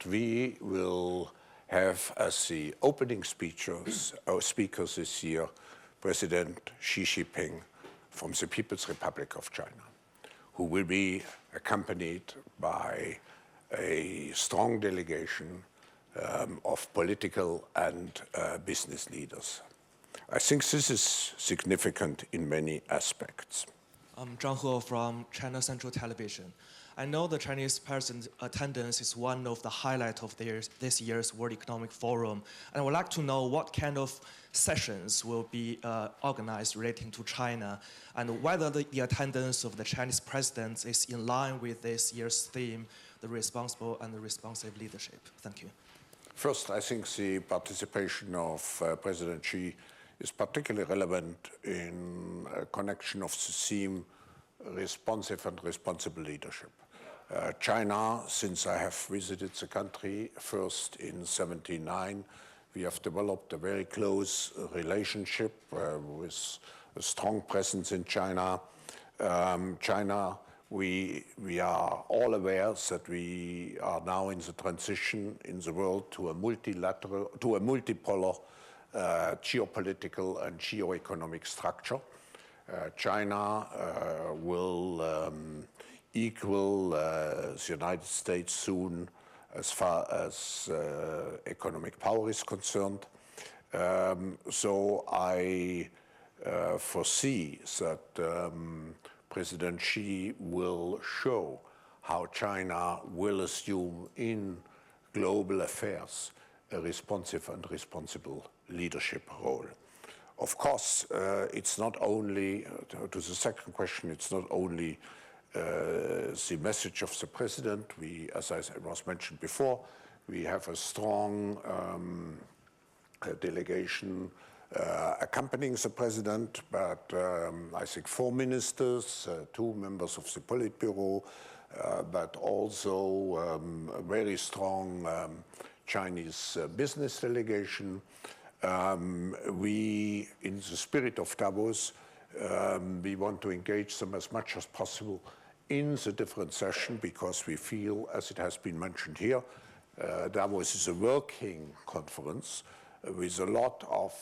we will have as the opening speakers this year President Xi Jinping from the People's Republic of China, who will be accompanied by a strong delegation of political and business leaders. I think this is significant in many aspects. I'm Zhang He from China Central Television. I know the Chinese president's attendance is one of the highlights of this year's World Economic Forum, and I would like to know what kind of sessions will be organized relating to China, and whether the attendance of the Chinese president is in line with this year's theme, the responsible and the responsive leadership. Thank you. First, I think the participation of President Xi is particularly relevant in connection of the theme responsive and responsible leadership. China, since I have visited the country first in 1979, we have developed a very close relationship with a strong presence in China. We are all aware that we are now in the transition in the world to a multipolar geopolitical and geo-economic structure. China will equal the United States soon as far as economic power is concerned. So I foresee that President Xi will show how China will assume in global affairs a responsive and responsible leadership role. Of course, it's not only, to the second question, it's not only the message of the president. We, as I was mentioned before, we have a strong delegation accompanying the president, but I think 4 ministers, 2 members of the Politburo, but also a very strong Chinese business delegation. We, in the spirit of Davos, we want to engage them as much as possible in the different sessions, because we feel, as it has been mentioned here, Davos is a working conference with a lot of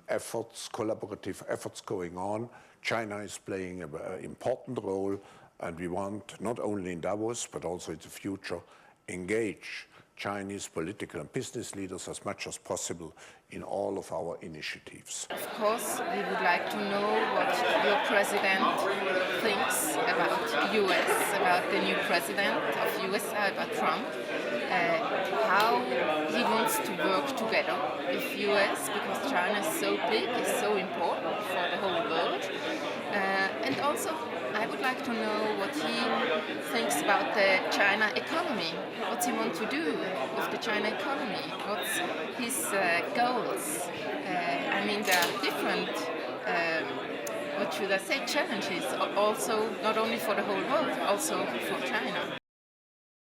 efforts, collaborative efforts going on. China is playing an important role, and we want, not only in Davos, but also in the future, engage Chinese political and business leaders as much as possible in all of our initiatives. Of course, we would like to know what your president thinks about the US, about the new president of US, about Trump, how he wants to work together with US, because China is so big, is so important for the whole world. And also, I would like to know what he thinks about the China economy. What he wants to do with the China economy? What's his goals? I mean, there are different, what should I say, challenges, also not only for the whole world, also for China.